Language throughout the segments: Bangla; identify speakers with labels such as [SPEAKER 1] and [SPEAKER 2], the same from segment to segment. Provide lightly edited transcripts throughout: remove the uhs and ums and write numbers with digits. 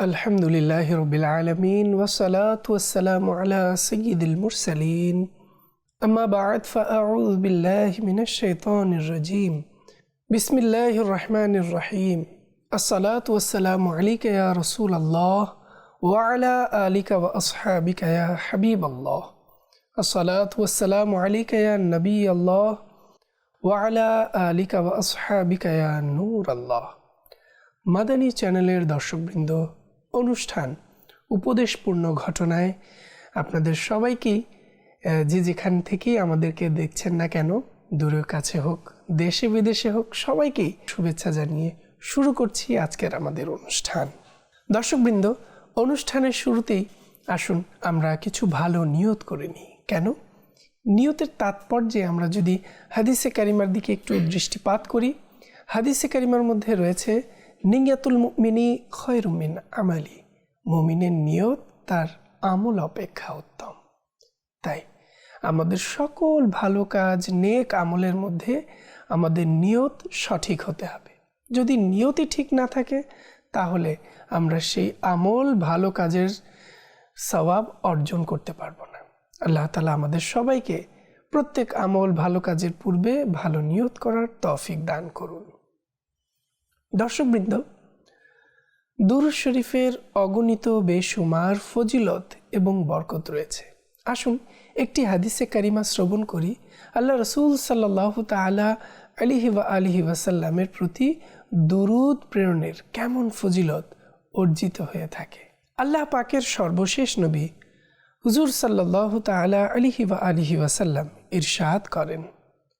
[SPEAKER 1] আলহামদুলিল্লাহি রাব্বিল আলামিন ওয়াসসালাতু ওয়াসসালামু আলা সাইয়্যিদিল মুরসালিন আম্মা বা'দ ফাআউযু বিল্লাহি মিনাশ শাইতানির রাজীম বিসমিল্লাহির রহমানির রহিম আসসালাতু ওয়াসসালামু আলাইকা ইয়া রাসূলাল্লাহ ওয়া আলা আলিকা ওয়া আসহাবিকা ইয়া হাবিবাল্লাহ আসসালাতু ওয়াসসালামু আলাইকা ইয়া নবিয়াল্লাহ ওয়া আলা আলিকা ওয়া আসহাবিকা ইয়া নূরাল্লাহ। মাদানী চ্যানেলের দর্শকবৃন্দ, অনুষ্ঠান উপদেশপূর্ণ ঘটনায় আপনাদের সবাইকেই যে যেখান থেকেই আমাদেরকে দেখছেন না কেন, দূরে কাছে হোক দেশে বিদেশে হোক, সবাইকেই শুভেচ্ছা জানিয়ে শুরু করছি আজকের আমাদের অনুষ্ঠান। দর্শকবৃন্দ, অনুষ্ঠানের শুরুতেই আসুন আমরা কিছু ভালো নিয়ত করে নিই। কেন? নিয়তের তাৎপর্যে আমরা যদি হাদিসে কারিমার দিকে একটু দৃষ্টিপাত করি, হাদিসে কারিমার মধ্যে রয়েছে নিয়াতুল মুমিনি খায়রুম মিন আমালি, মুমিনের নিয়ত তার আমল অপেক্ষা উত্তম। তাই আমাদের সকল ভালো কাজ, নেক আমলের মধ্যে আমাদের নিয়ত সঠিক হতে হবে। যদি নিয়তই ঠিক না থাকে তাহলে আমরা সেই আমল, ভালো কাজের সওয়াব অর্জন করতে পারবো না। আল্লাহ তাআলা আমাদের সবাইকে প্রত্যেক আমল, ভালো কাজের পূর্বে ভালো নিয়ত করার তৌফিক দান করুন। দর্শকবৃন্দ, দুরূদ শরীফের অগণিত বেশুমার ফজিলত এবং বরকত রয়েছে। আসুন একটি হাদিসে কারিমা শ্রবণ করি। আল্লাহ রসুল সাল্লাল্লাহু তাআলা আলাইহি ওয়া আলিহি ওয়াসাল্লামের প্রতি দুরূদ প্রেরণের কেমন ফজিলত অর্জিত হয়ে থাকে। আল্লাহ পাকের সর্বশেষ নবী হুজুর সাল্লাল্লাহু তাআলা আলাইহি ওয়া আলিহি ওয়াসাল্লাম ইরশাদ করেন,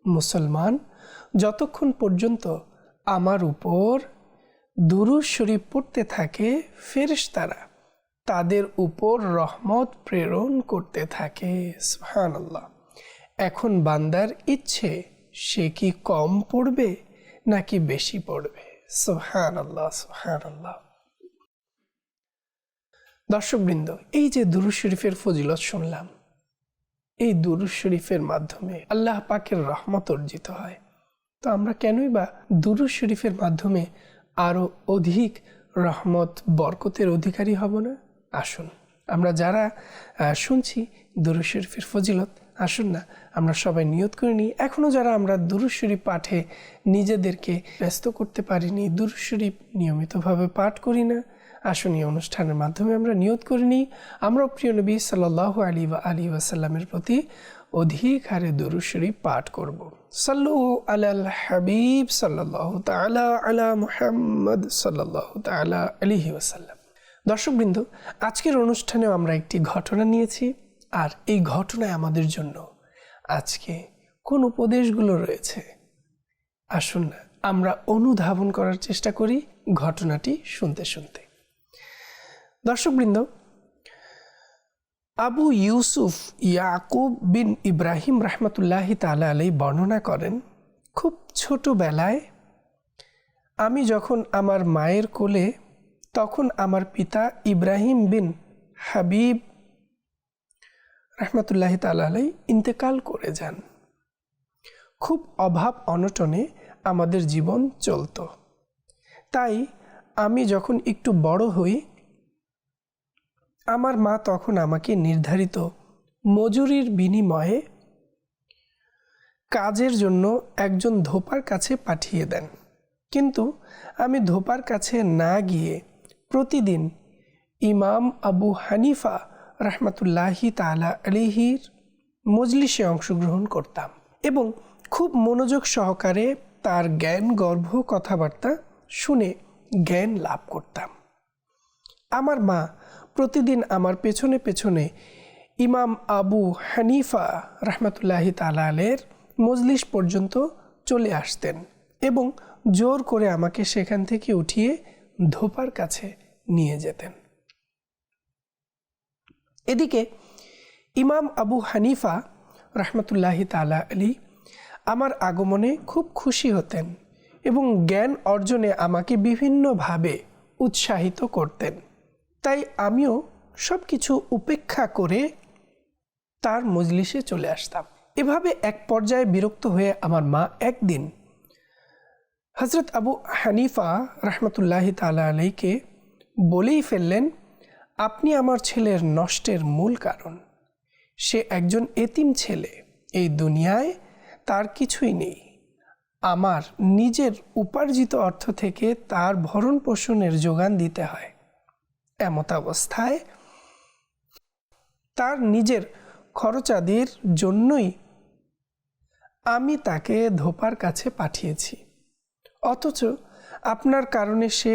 [SPEAKER 1] মুসলমান যতক্ষণ পর্যন্ত আমার উপর দুরূদ শরীফ পড়তে থাকে, ফেরেশতারা তাদের উপর রহমত প্রেরণ করতে থাকে। সুবহানাল্লাহ। এখন বান্দার ইচ্ছে সে কি কম পড়বে নাকি বেশি পড়বে। সুবহানাল্লাহ, সুবহানাল্লাহ। দর্শকবৃন্দ, এই যে দুরূদ শরীফের ফজিলত শুনলাম, এই দুরূদ শরীফের মাধ্যমে আল্লাহ পাকের রহমত অর্জিত হয়। তো আমরা কেনই বা দুরূদ শরীফের মাধ্যমে আরও অধিক রহমত, বরকতের অধিকারী হব না? আসুন আমরা যারা শুনছি দুরূদ শরীফের ফজিলত, আসুন না আমরা সবাই নিয়ত করে নিই। এখনও যারা আমরা দুরূদ শরীফ পাঠে নিজেদেরকে ব্যস্ত করতে পারিনি, দুরূদ শরীফ নিয়মিতভাবে পাঠ করি না, আসুন এই অনুষ্ঠানের মাধ্যমে আমরা নিয়ত করে নিই। আমরা প্রিয় নবী সাল্লাল্লাহু আলাইহি ওয়াসাল্লামের প্রতি অধিক হারে দুরূদ শরীফ পাঠ করব। সাল্লু আলাল হাবিব সাল্লাল্লাহু তাআলা আলা মুহাম্মদ সাল্লাল্লাহু তাআলা আলাইহি ওয়াসাল্লাম। দর্শকবৃন্দ, আজকের অনুষ্ঠানেও আমরা একটি ঘটনা নিয়েছি, আর এই ঘটনায় আমাদের জন্য আজকে কোন উপদেশগুলো রয়েছে, আসুন না আমরা অনুধাবন করার চেষ্টা করি ঘটনাটি শুনতে শুনতে। দর্শকবৃন্দ, আবু ইউসুফ ইয়াকুব বিন ইব্রাহিম রাহমাতুল্লাহি তাআলা আলাইহি বর্ণনা করেন, খুব ছোটবেলায় আমি যখন আমার মায়ের কোলে, তখন আমার পিতা ইব্রাহিম বিন হাবিব রাহমাতুল্লাহি তাআলা আলাইহি ইন্তেকাল করে যান। খুব অভাব অনটনে আমাদের জীবন চলত। তাই আমি যখন একটু বড় হই, আমার মা তখন আমাকে নির্ধারিত মজুরির বিনিময়ে কাজের জন্য একজন ধোপার কাছে পাঠিয়ে দেন। কিন্তু আমি ধোপার কাছে না গিয়ে প্রতিদিন ইমাম আবু হানিফা রাহমাতুল্লাহি তাআলা আলাইহির মজলিসে অংশগ্রহণ করতাম এবং খুব মনোযোগ সহকারে তার জ্ঞান গর্ভ কথাবার্তা শুনে জ্ঞান লাভ করতাম। আমার মা প্রতিদিন আমার পেছনে পেছনে ইমাম আবু হানিফা রাহমাতুল্লাহি তাআলা আলাইহির মজলিস পর্যন্ত চলে আসতেন এবং জোর করে আমাকে সেখান থেকে উঠিয়ে ধোপার কাছে নিয়ে যেতেন। এদিকে ইমাম আবু হানিফা রাহমাতুল্লাহি তাআলা আলাইহি আমার আগমনে খুব খুশি হতেন এবং জ্ঞান অর্জনে আমাকে বিভিন্নভাবে উৎসাহিত করতেন। তাই আমিও সব কিছু উপেক্ষা করে তার মজলিসে চলে আসতাম। এভাবে এক পর্যায়ে বিরক্ত হয়ে আমার মা একদিন হযরত আবু হানিফা রাহমাতুল্লাহি তাআলা আলাইহিকে বলেই ফেললেন, আপনি আমার ছেলের নষ্টের মূল কারণ। সে একজন এতিম ছেলে, এই দুনিয়ায় তার কিছুই নেই। আমার নিজের উপার্জিত অর্থ থেকে তার ভরণ পোষণের যোগান দিতে হয়। এমত অবস্থায় তার নিজের খরচাদির জন্যই আমি তাকে ধোপার কাছে পাঠিয়েছি, অথচ আপনার কারণে সে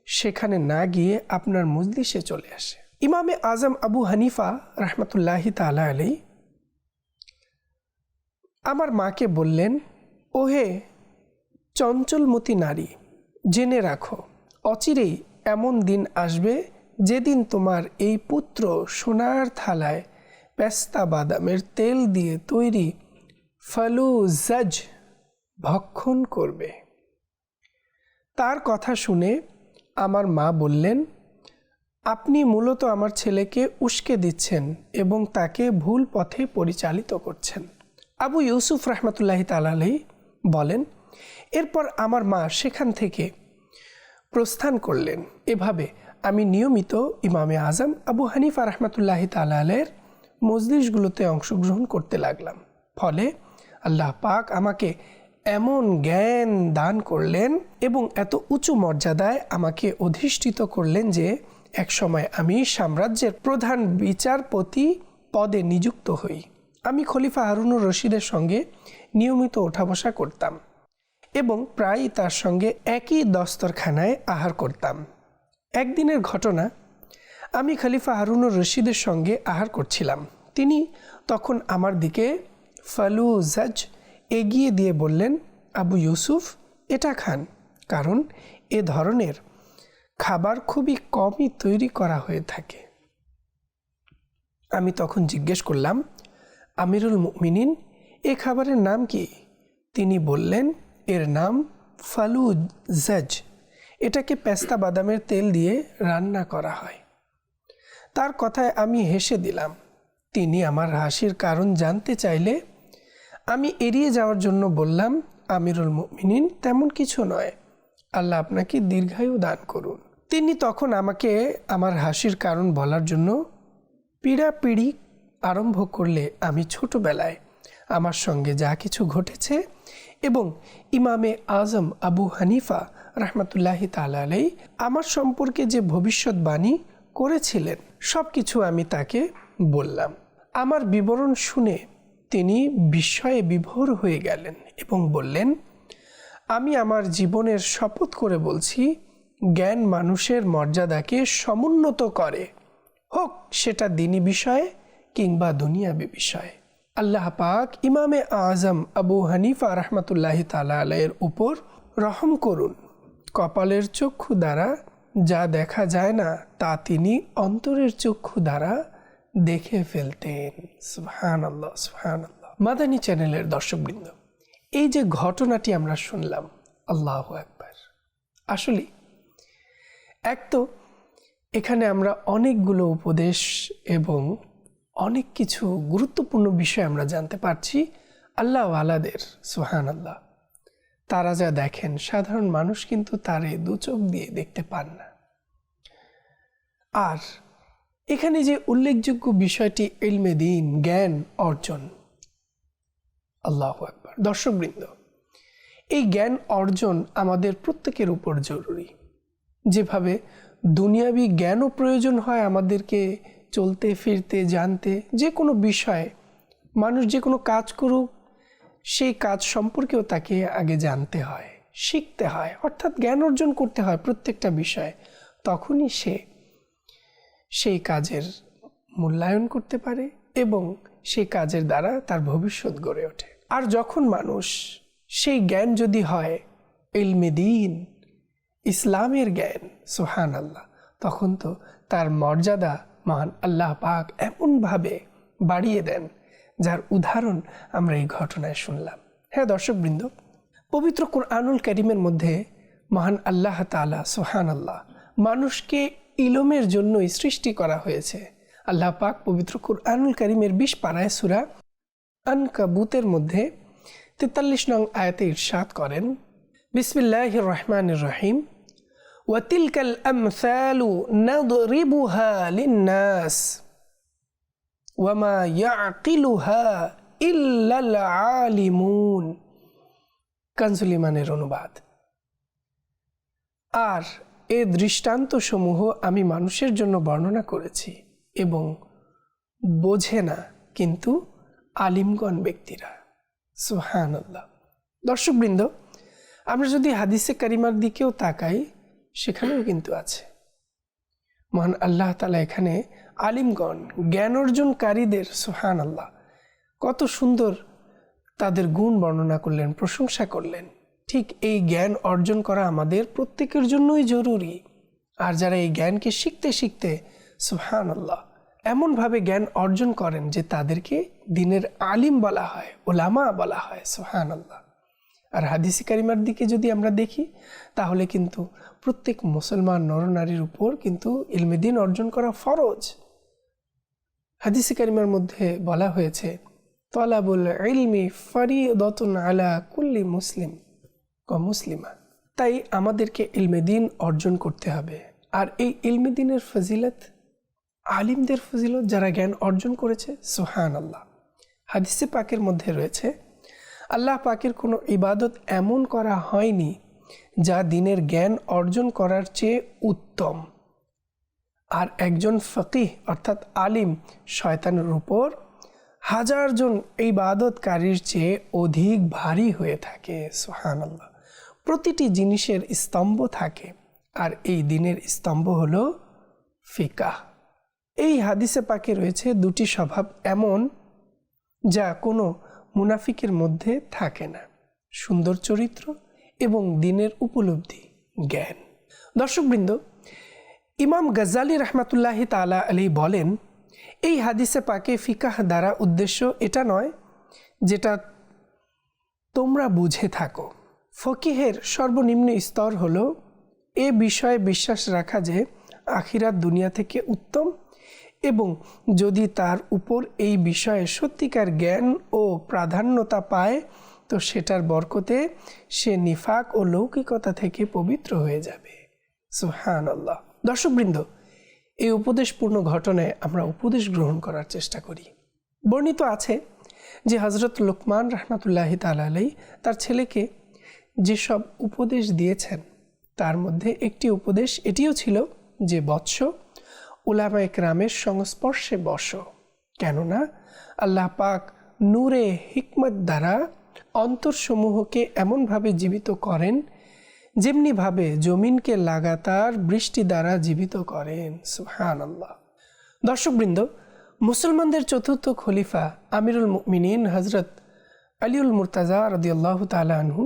[SPEAKER 1] সেখানে না গিয়ে আপনার মজলিসে চলে আসে। ইমামে আজম আবু হানিফা রহমতুল্লাহি তাআলা আলাইহি আমার মাকে বললেন, ওহে চঞ্চলমতি নারী, জেনে রাখো, অচিরেই এমন দিন আসবে যেদিন তোমার এই পুত্র সোনার থালায় পেস্তা বাদামের তেল দিয়ে তৈরি ফালুজাজ ভক্ষণ করবে। তার কথা শুনে আমার মা বললেন, আপনি মূলত আমার ছেলেকে উস্কে দিচ্ছেন এবং তাকে ভুল পথে পরিচালিত করছেন। আবু ইউসুফ রহমতুল্লাহি তাআলা আলাইহি বলেন, এরপর আমার মা সেখান থেকে প্রস্থান করলেন। এভাবে আমি নিয়মিত ইমামে আজম আবু হানিফা রহমতুল্লাহি তাআলা আলাইহির মজলিসগুলোতে অংশগ্রহণ করতে লাগলাম। ফলে আল্লাহ পাক আমাকে এমন জ্ঞান দান করলেন এবং এত উঁচু মর্যাদায় আমাকে অধিষ্ঠিত করলেন যে একসময় আমি সাম্রাজ্যের প্রধান বিচারপতি পদে নিযুক্ত হই। আমি খলিফা হারুনুর রশিদের সঙ্গে নিয়মিত ওঠা বসা করতাম এবং প্রায়ই তার সঙ্গে একই দস্তরখানায় আহার করতাম। একদিনের ঘটনা, আমি খলিফা হারুনুর রশিদের সঙ্গে আহার করছিলাম। তিনি তখন আমার দিকে ফালুজাজ এগিয়ে দিয়ে বললেন, আবু ইউসুফ, এটা খান, কারণ এ ধরনের খাবার খুবই কমই তৈরি করা হয়ে থাকে। আমি তখন জিজ্ঞেস করলাম, আমিরুল মুমিনিন, এ খাবারের নাম কি? তিনি বললেন, এর নাম ফালুজাজ। এটাকে পেস্তা বাদামের তেল দিয়ে রান্না করা হয়। তার কথায় আমি হেসে দিলাম। তিনি আমার হাসির কারণ জানতে চাইলে আমি এড়িয়ে যাওয়ার জন্য বললাম, আমিরুল মুমিনিন, তেমন কিছু নয়, আল্লাহ আপনাকে দীর্ঘায়ু দান করুন। তিনি তখন আমাকে আমার হাসির কারণ বলার জন্য পীড়াপিড়ি আরম্ভ করলে আমি ছোটবেলায় আমার সঙ্গে যা কিছু ঘটেছে এবং ইমামে আজম আবু হানিফা রহমতুল্লাহি তাআলা আলাইহি আমার সম্পর্কে যে ভবিষ্যৎবাণী করেছিলেন সব কিছু আমি তাকে বললাম। আমার বিবরণ শুনে তিনি বিস্ময়ে বিভোর হয়ে গেলেন এবং বললেন, আমি আমার জীবনের শপথ করে বলছি, জ্ঞান মানুষের মর্যাদাকে সমুন্নত করে, হোক সেটা দ্বীনি বিষয়ে কিংবা দুনিয়াবী বিষয়ে। আল্লাহ পাক ইমামে আজম আবু হানিফা রহমতুল্লাহি তাআলা আলাইহির উপর রহম করুন। কপালের চক্ষু দ্বারা যা দেখা যায় না তা তিনি অন্তরের চক্ষু দ্বারা দেখে ফেলতেন। সুবহানাল্লাহ, সুবহানাল্লাহ। মাদানী চ্যানেলের দর্শকবৃন্দ, এই যে ঘটনাটি আমরা শুনলাম, আল্লাহু আকবার, আসলে এক তো এখানে আমরা অনেকগুলো উপদেশ এবং অনেক কিছু গুরুত্বপূর্ণ বিষয় আমরা জানতে পারছি আল্লাহ ওয়ালাদের। সুবহানাল্লাহ, তারা যা দেখেন সাধারণ মানুষ কিন্তু তারে দু চোখ দিয়ে দেখতে পান না। আর এখানে যে উল্লেখযোগ্য বিষয়টি ইলমে দ্বীন, জ্ঞান অর্জন, আল্লাহু আকবার। দর্শকবৃন্দ, এই জ্ঞান অর্জন আমাদের প্রত্যেকের উপর জরুরি। যেভাবে দুনিয়াবি জ্ঞানও প্রয়োজন হয় আমাদেরকে চলতে ফিরতে, জানতে, যে কোনো বিষয়ে মানুষ যে কোনো কাজ করুক সেই কাজ সম্পর্কেও তাকে আগে জানতে হয়, শিখতে হয়, অর্থাৎ জ্ঞান অর্জন করতে হয় প্রত্যেকটা বিষয়ে। তখনই সে সেই কাজের মূল্যায়ন করতে পারে এবং সেই কাজের দ্বারা তার ভবিষ্যৎ গড়ে ওঠে। আর যখন মানুষ সেই জ্ঞান যদি হয় ইলমে দ্বীন, ইসলামের জ্ঞান, সুবহানাল্লাহ, তখন তো তার মর্যাদা মহান আল্লাহ পাক এমনভাবে বাড়িয়ে দেন যার উদাহরণ আমরা এই ঘটনায় শুনলাম। হ্যাঁ দর্শকবৃন্দ, পবিত্র কুরআনুল কারীমের মধ্যে মহান আল্লাহ তাআলা সুবহানাল্লাহ মানুষকে ইলমের জন্যই সৃষ্টি করা হয়েছে। আল্লাহ পাক পবিত্র কুরআনুল কারীমের 20 পারায় সূরা আনকাবুতের মধ্যে 43 নং আয়াতে ইরশাদ করেন, বিসমিল্লাহির রহমানির রহিম, ওয়াতিলকাল আমসালু নাদরিবুহা লিন্নাস ওয়ামা ইয়াকিলুহা ইল্লাল আলিমুন। কানজুল ঈমানের অনুবাদ। আর এ দৃষ্টান্তসমূহ আমি মানুষের জন্য বর্ণনা করেছি এবং বোঝে না কিন্তু আলিমগণ ব্যক্তিরা। সুবহানাল্লাহ। দর্শকবৃন্দ, আমরা যদি হাদিসে কারিমার দিকেও তাকাই, সেখানেও কিন্তু আছে মহান আল্লাহ তাআলা এখানে আলিমগণ, জ্ঞান অর্জনকারীদের সুবহানাল্লাহ কত সুন্দর তাদের গুণ বর্ণনা করলেন, প্রশংসা করলেন। ঠিক এই জ্ঞান অর্জন করা আমাদের প্রত্যেকের জন্যই জরুরি। আর যারা এই জ্ঞানকে শিখতে শিখতে সুবহানাল্লাহ এমনভাবে জ্ঞান অর্জন করেন যে তাদেরকে দ্বীনের আলিম বলা হয়, উলামা বলা হয়। সুবহানাল্লাহ। আর হাদিসে কারিমার দিকে যদি আমরা দেখি, তাহলে কিন্তু প্রত্যেক মুসলমান নরনারীর উপর কিন্তু ইলমে দ্বীন অর্জন করা ফরজ। হাদিসে কারিমার মধ্যে বলা হয়েছে, তলাবুল ইলমি ফরিদাতুন আলা কুল্লি মুসলিম ওয়া মুসলিমা। তাই আমাদেরকে ইলমে দ্বীন অর্জন করতে হবে। আর এই ইলমে দ্বীনের ফজিলত, আলিমদের ফজিলত, যারা জ্ঞান অর্জন করেছে, সুবহানাল্লাহ। হাদিসে পাকের মধ্যে রয়েছে, আল্লাহ পাকের কোনো ইবাদত এমন করা হয়নি যা দ্বীনের জ্ঞান অর্জন করার চেয়ে উত্তম। আর একজন ফকিহ অর্থাৎ আলিম শয়তানের উপর হাজারজন ইবাদতকারীর চেয়ে অধিক ভারী হয়ে থাকে। সুবহানাল্লাহ। প্রতিটি জিনিসের স্তম্ভ থাকে, আর এই দ্বীনের স্তম্ভ হলো ফিকাহ। এই হাদিসে পাকে রয়েছে দুটি স্বভাব এমন যা কোনো মুনাফিকের মধ্যে থাকে না: সুন্দর চরিত্র এবং দ্বীনের উপলব্ধি, জ্ঞান। দর্শকবৃন্দ, ইমাম গজ্জালী রাহমাতুল্লাহি তাআলা আলাইহি বলেন, এই হাদিসে পাকে ফিকাহ দ্বারা উদ্দেশ্য এটা নয় যেটা তোমরা বুঝে থাকো। ফকিহের সর্বনিম্ন স্তর হলো এ বিষয়ে বিশ্বাস রাখা যে আখিরাত দুনিয়া থেকে উত্তম, এবং যদি তার উপর এই বিষয়ে সত্যিকার জ্ঞান ও প্রাধান্যতা পায় তো সেটার বরকতে সে নিফাক ও লৌকিকতা থেকে পবিত্র হয়ে যাবে। সুবহানাল্লাহ। দর্শকবৃন্দ, এই উপদেশপূর্ণ ঘটনায় আমরা উপদেশ গ্রহণ করার চেষ্টা করি। বর্ণিত আছে যে হযরত লুকমান রাহমাতুল্লাহি তাআলা আলাইহি তার ছেলেকে যেসব উপদেশ দিয়েছেন, তার মধ্যে একটি উপদেশ এটিও ছিল যে বৎস, উলামায়ে কেরামের সংস্পর্শে বসো, কেননা আল্লাহ পাক নূরে হিকমত দ্বারা অন্তরসমূহকে এমনভাবে জীবিত করেন যেমনিভাবে জমিনকে লাগাতার বৃষ্টি দ্বারা জীবিত করেন। সুবহানাল্লাহ। দর্শকবৃন্দ, মুসলমানদের চতুর্থ খলিফা আমিরুল মুমিনিন হজরত আলীউল মুর্তাজা রাদিয়াল্লাহু তাআলা আনহু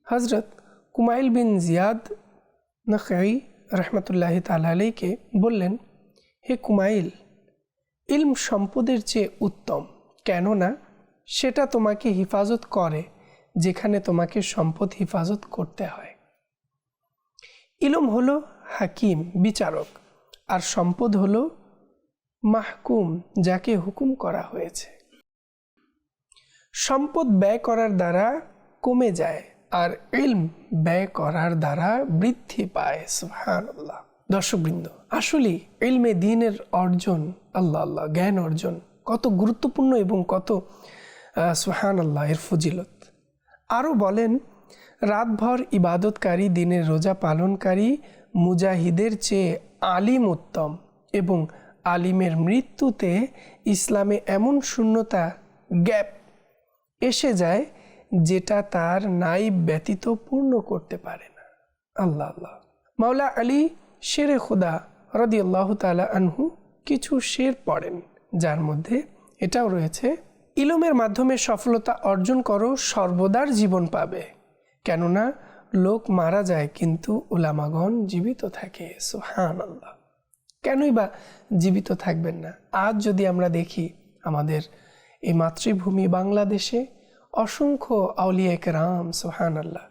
[SPEAKER 1] হজরত কুমাইল বিন জিয়াদ নখঈ রহমতুল্লাহি তাআলা আলাইহিকে বললেন, হে কুমাইল, ইলম সম্পদের চেয়ে উত্তম, কেননা সেটা তোমাকে হিফাজত করে যেখানে তোমাকে সম্পদ হিফাজত করতে হয়। ইলম হলো হাকিম, বিচারক, আর সম্পদ হলো মাহকুম, যাকে হুকুম করা হয়েছে। সম্পদ ব্যয় করার দ্বারা কমে যায় আর ইলম ব্যয় করার দ্বারা বৃদ্ধি পায়। সুবহানাল্লাহ। দর্শকবৃন্দ, আসলে ইলমে দ্বীনের অর্জন, আল্লাহ জ্ঞান অর্জন কত গুরুত্বপূর্ণ এবং কত সুবহানাল্লাহ এর ফজিলত। আরও বলেন, রাতভর ইবাদতকারী, দিনের রোজা পালনকারী মুজাহিদের চেয়ে আলিম উত্তম, এবং আলিমের মৃত্যুতে ইসলামে এমন শূন্যতা, গ্যাপ এসে যায় যেটা তার নাইব ব্যতীত পূর্ণ করতে পারে না। আল্লাহ। মাওলা আলী শেরে খুদা রাদিয়াল্লাহু তাআলা আনহু কিছু শের পড়েন, যার মধ্যে এটাও রয়েছে, ইলমের মাধ্যমে সফলতা অর্জন করো, সর্বদার জীবন পাবে, কেননা লোক মারা যায় কিন্তু উলামাগণ জীবিত থাকে। সুবহানাল্লাহ। কেনই বা জীবিত থাকবেন না? আজ যদি আমরা দেখি আমাদের এই মাতৃভূমি বাংলাদেশে অসংখ্য আউলিয়া কেরাম সুবহানাল্লাহ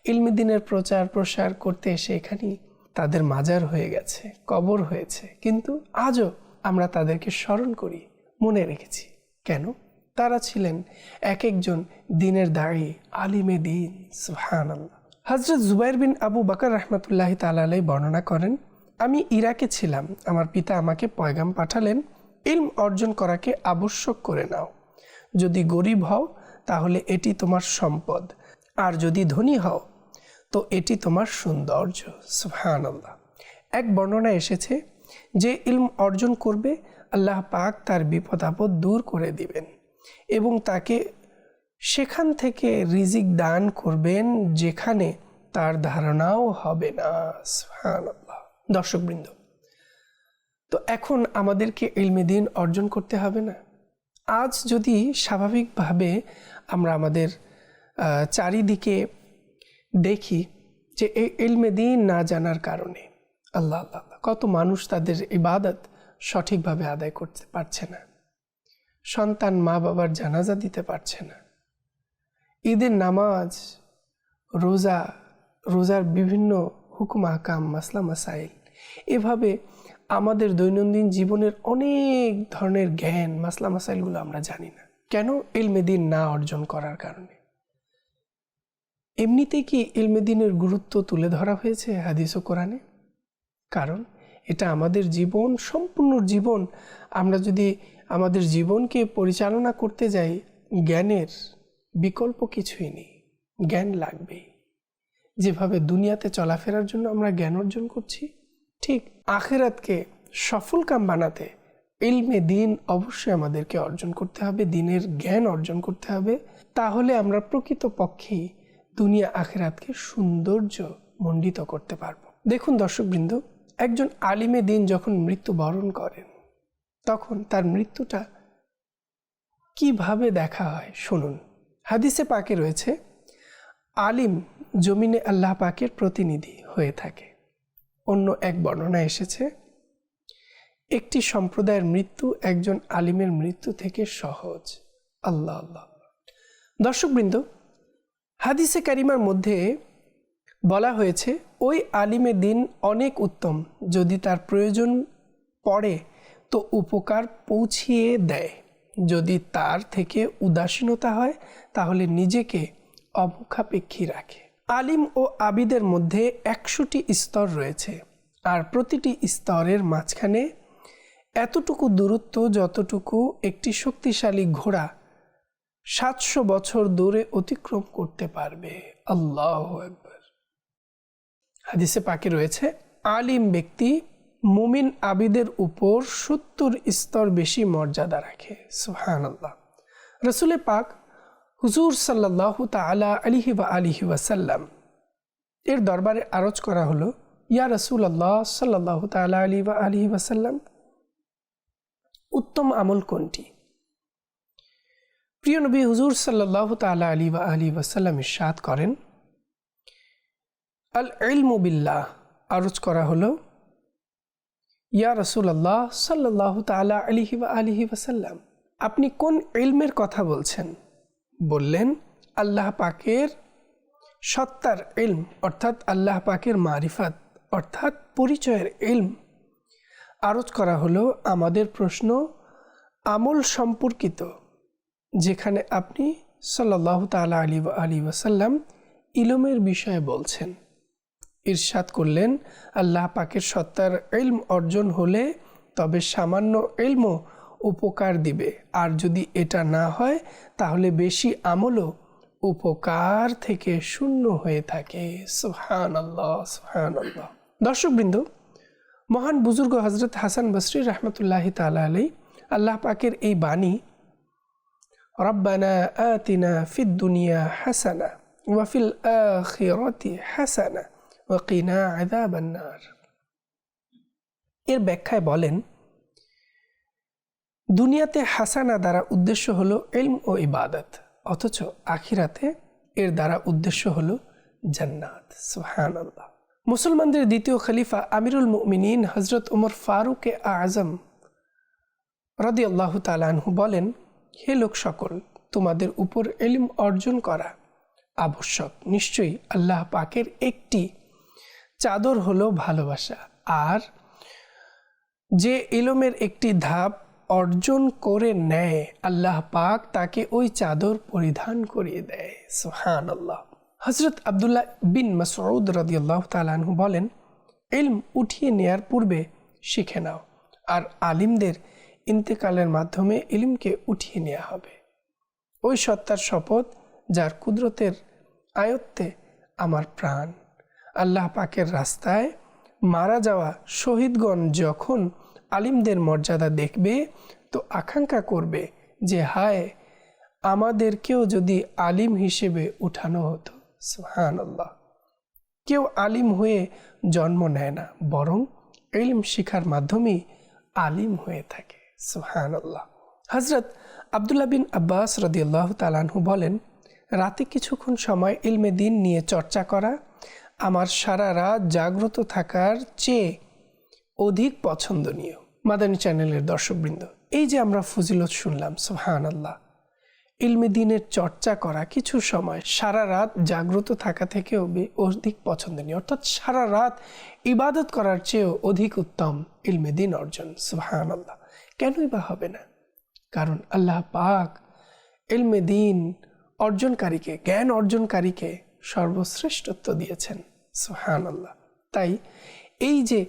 [SPEAKER 1] ইলমে দ্বীনের প্রচার প্রসার করতে এসে এখানেই তাদের মাজার হয়ে গেছে, কবর হয়েছে, কিন্তু আজও আমরা তাদেরকে স্মরণ করি, মনে রেখেছি। কেন? তারা ছিলেন এক একজন দ্বীনের দায়ী, আলিমে দ্বীন। সুবহানাল্লাহ। হজরত জুবাইর বিন আবু বকর রহমতুল্লাহি তাআলা আলাইহি বর্ণনা করেন, আমি ইরাকে ছিলাম, আমার পিতা আমাকে পয়গাম পাঠালেন, ইলম অর্জন করাকে আবশ্যক করে নাও। যদি গরিব হও তাহলে এটি তোমার সম্পদ, আর যদি ধনী হও তো এটি তোমার সৌন্দর্য। সুবহানাল্লাহ। এক বর্ণনায় এসেছে, যে ইলম অর্জন করবে আল্লাহ পাক তার বিপদ আপদ দূর করে দিবেন এবং তাকে সেখান থেকে রিজিক দান করবেন যেখানে তার ধারণাও হবে না। সুবহানাল্লাহ। দর্শকবৃন্দ, তো এখন আমাদেরকে ইলমে দ্বীন অর্জন করতে হবে না? আজ যদি স্বাভাবিকভাবে আমরা আমাদের চারিদিকে দেখি যে এই ইলমে দ্বীন না জানার কারণে আল্লাহ কত মানুষ তাদের ইবাদত সঠিকভাবে আদায় করতে পারছে না, সন্তান মা বাবার জানাজা দিতে পারছে না, ঈদের নামাজ, রোজার বিভিন্ন হুকুম আহকাম, মাসলা মাসাইল, এভাবে আমাদের দৈনন্দিন জীবনের অনেক ধরনের জ্ঞান, মাসলা মাসাইলগুলো আমরা জানি না। কেন? ইলমে দ্বীন না অর্জন করার কারণে। এমনিতেই কি ইলমে দ্বীনের গুরুত্ব তুলে ধরা হয়েছে হাদিস ও কোরআনে? কারণ এটা আমাদের জীবন, সম্পূর্ণ জীবন। আমরা যদি আমাদের জীবনকে পরিচালনা করতে যাই, জ্ঞানের বিকল্প কিছুই নেই, জ্ঞান লাগবেই। যেভাবে দুনিয়াতে চলাফেরার জন্য আমরা জ্ঞান অর্জন করছি, ঠিক আখিরাতকে সফল কাম বানাতে ইলমে দ্বীন অবশ্যই আমাদেরকে অর্জন করতে হবে, দ্বীনের জ্ঞান অর্জন করতে হবে। তাহলে আমরা প্রকৃতপক্ষেই দুনিয়া আখিরাতকে সৌন্দর্য মণ্ডিত করতে পারবো। দেখুন দর্শকবৃন্দ, একজন আলিমে দ্বীন যখন মৃত্যুবরণ করেন তখন তার মৃত্যুটা কিভাবে দেখা হয় শুনুন। হাদিসে পাকে রয়েছে, আলিম জমিনে আল্লাহ পাকের প্রতিনিধি হয়ে থাকে। অন্য এক বর্ণনায় এসেছে, একটি সম্প্রদায়ের মৃত্যু একজন আলিমের মৃত্যু থেকে সহজ। আল্লাহ আল্লাহ। দর্শকবৃন্দ, হাদিসে কারিমার মধ্যে বলা হয়েছে, ওই আলিমে দ্বীন অনেক উত্তম, যদি তার প্রয়োজন পড়ে তো উপকার পৌঁছিয়ে দেয়, যদি তার থেকে উদাসীনতা হয় তাহলে নিজেকে অমুখাপেক্ষী রাখে। আলিম ও আবিদের মধ্যে 100টি স্তর রয়েছে, আর প্রতিটি স্তরের মাঝখানে এতটুকু দূরত্ব যতটুকু একটি শক্তিশালী ঘোড়া 700 বছর দূরে অতিক্রম করতে পারবে। আল্লাহু আকবার। হাদিসে পাকে রয়েছে, আলিম ব্যক্তি মুমিন আবিদের উপর 70 স্তর বেশি মর্যাদা রাখে। সুবহানাল্লাহ। রাসূলে পাক হুজুর সাল্লাল্লাহু তাআলা আলাইহি ওয়াসাল্লাম এর দরবারে আরজ করা হলো, ইয়া রাসূলুল্লাহ সাল্লাল্লাহু তাআলা আলাইহি ওয়াসাল্লাম, উত্তম আমল কোনটি? প্রিয় নবী হুজুর সাল্লাল্লাহু তাআলা আলাইহি ওয়াসাল্লাম ইরশাদ করেন, আল ইলমু বিল্লাহ। আরজ করা হলো, ইয়া রাসূলুল্লাহ সাল্লাল্লাহু তাআলা আলাইহি ওয়াসাল্লাম, আপনি কোন ইলমের কথা বলছেন? বললেন, আল্লাহ পাকের সত্তার ইলম, অর্থাৎ আল্লাহ পাকের মারিফাত, অর্থাৎ পরিচয়ের ইলম। আরজ করা হলো, আমাদের প্রশ্ন আমল সম্পর্কিত, যেখানে আপনি সাল্লাল্লাহু তাআলা আলাইহি ওয়াসাল্লাম ইলমের বিষয়ে বলছেন। ইরশাদ করলেন, আল্লাহ পাকের সত্তার ইলম অর্জন হলে তবে সামান্য ইলমও উপকার দিবে, আর যদি এটা না হয় তাহলে বেশি আমলও উপকার থেকে শূন্য হয়ে থাকে। সুবহানাল্লাহ, সুবহানাল্লাহ। দর্শকবৃন্দ, মহান বুজুর্গ হযরত হাসান বসরি রহমতুল্লাহি তাআলা আলাইহি আল্লাহ পাকের এই বাণী, রব্বানা আতিনা ফিদ দুনিয়া হাসানা ওয়া ফিল আখিরাতি হাসানা ওয়া কিনা আযাবান নার, এর ব্যাখ্যায় বলেন, দুনিয়াতে হাসানা দ্বারা উদ্দেশ্য হলো ইলম ও ইবাদত, অথচ আখিরাতে এর দ্বারা উদ্দেশ্য হলো জান্নাত। সুবহানাল্লাহ। মুসলমানদের দ্বিতীয় খলিফা আমিরুল মুমিনিন হযরত ওমর ফারুক আযম রাদিয়াল্লাহু তাআলা আনহু বলেন, হে লোক সকল, তোমাদের উপর ইলম অর্জন করা আবশ্যক। নিশ্চয়ই আল্লাহ পাকের একটি চাদর হলো ভালোবাসা, আর যে ইলমের একটি ধাপ অর্জন করে নেয় আল্লাহ পাক তাকে ওই চাদর পরিধান করিয়ে দেয়। সুবহানাল্লাহ। হযরত আব্দুল্লাহ বিন মাসউদ রাদিয়াল্লাহু তাআলা আনহু বলেন, ইলম উঠিয়ে নেয়ার পূর্বে শিখে নাও, আর আলিমদের ইন্তেকালের মাধ্যমে ইলমকে উঠিয়ে নেওয়া হবে। ওই সত্তার শপথ যার কুদরতের আয়ত্তে আমার প্রাণ। আল্লাহ পাকের রাস্তায় মারা যাওয়া শহীদগণ যখন আলিমদের মর্যাদা দেখবে তো আকাঙ্ক্ষা করবে যে হায়, আমাদেরকেও যদি আলিম হিসেবে উঠানো হতো। সুবহানাল্লাহ। কেউ আলিম হয়ে জন্ম নেয় না, বরং ইলম শিখার মাধ্যমেই আলিম হয়ে থাকে। সুবহানাল্লাহ। হযরত আব্দুল্লাহ বিন আব্বাস রাদিয়াল্লাহু তাআলা আনহু বলেন, রাতে কিছুক্ষণ সময় ইলমে দ্বীন নিয়ে চর্চা করা আমার সারা রাত জাগ্রত থাকার চেয়ে অধিক পছন্দনীয়। মাদানী চ্যানেলের দর্শকবৃন্দ, এই যে আমরা ফজিলত শুনলাম, সুবহানাল্লাহ, ইলমে দ্বীনের চর্চা করা কিছু সময় সারা রাত জাগ্রত থাকা থেকেও অধিক পছন্দনীয়, অর্থাৎ সারা রাত ইবাদত করার চেয়েও অধিক উত্তম ইলমে দ্বীন অর্জন। সুবহানাল্লাহ। কেনই বা হবে না? কারণ আল্লাহ পাক ইলমে দ্বীন অর্জনকারীকে, জ্ঞান অর্জনকারীকে সর্বশ্রেষ্ঠত্ব দিয়েছেন। সুবহানাল্লাহ। তাই এই যে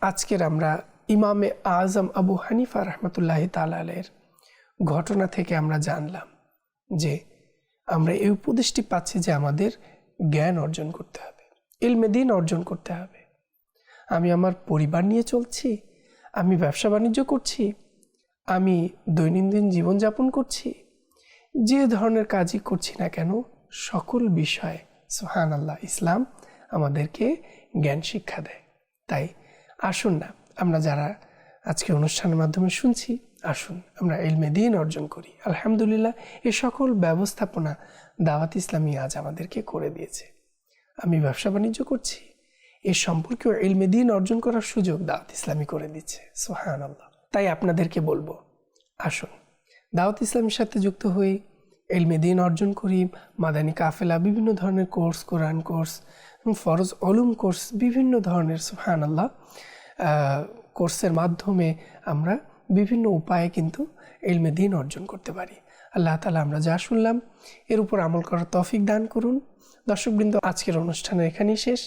[SPEAKER 1] আজকের আমরা ইমামে আজম আবু হানিফা রাহমাতুল্লাহি তাআলা আলাইহির ঘটনা থেকে আমরা জানলাম যে আমরা এই উপদেশটি পাচ্ছি যে আমাদের জ্ঞান অর্জন করতে হবে, ইলমে দ্বীন অর্জন করতে হবে। আমি আমার পরিবার নিয়ে চলছি, আমি ব্যবসা বাণিজ্য করছি, আমি দৈনন্দিন জীবনযাপন করছি, যে ধরনের কাজই করছি না কেন, সকল বিষয়ে সুবহানাল্লাহ ইসলাম আমাদেরকে জ্ঞান শিক্ষা দেয়। তাই আসুন না, আমরা যারা আজকে অনুষ্ঠানের মাধ্যমে শুনছি, আসুন আমরা ইলমে দ্বীন অর্জন করি। আলহামদুলিল্লাহ, এই সকল ব্যবস্থাপনা দাওয়াত ইসলামী আজ আমাদেরকে করে দিয়েছে। আমি ব্যবসা বাণিজ্য করছি, এর সম্পর্কেও ইলমে দ্বীন অর্জন করার সুযোগ দাওয়াত ইসলামী করে দিচ্ছে। সুবহানাল্লাহ। তাই আপনাদেরকে বলবো, আসুন দাওয়াত ইসলামের সাথে যুক্ত হই, ইলমে দ্বীন অর্জন করি। মাদানী কাফেলা, বিভিন্ন ধরনের কোর্স, কোরআন কোর্স, ফরজ উলুম কোর্স, বিভিন্ন ধরনের সুবহানাল্লাহ কোর্সের মাধ্যমে আমরা বিভিন্ন উপায়ে কিন্তু ইলমে দ্বীন অর্জন করতে পারি। আল্লাহ তাআলা আমরা যা শুনলাম এর উপর আমল করার তৌফিক দান করুন। দর্শকবৃন্দ, আজকের অনুষ্ঠানের এখানেই শেষ।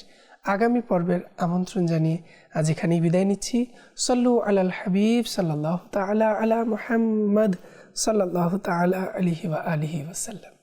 [SPEAKER 1] আগামী পর্বের আমন্ত্রণ জানিয়ে আজ এখানেই বিদায় নিচ্ছি। সাল্লু আলাল হাবিব সাল্লাল্লাহু তাআলা আলা মুহাম্মদ সাল্লাল্লাহু তাআলা আলাইহি ওয়া আলিহি ওয়াসাল্লাম।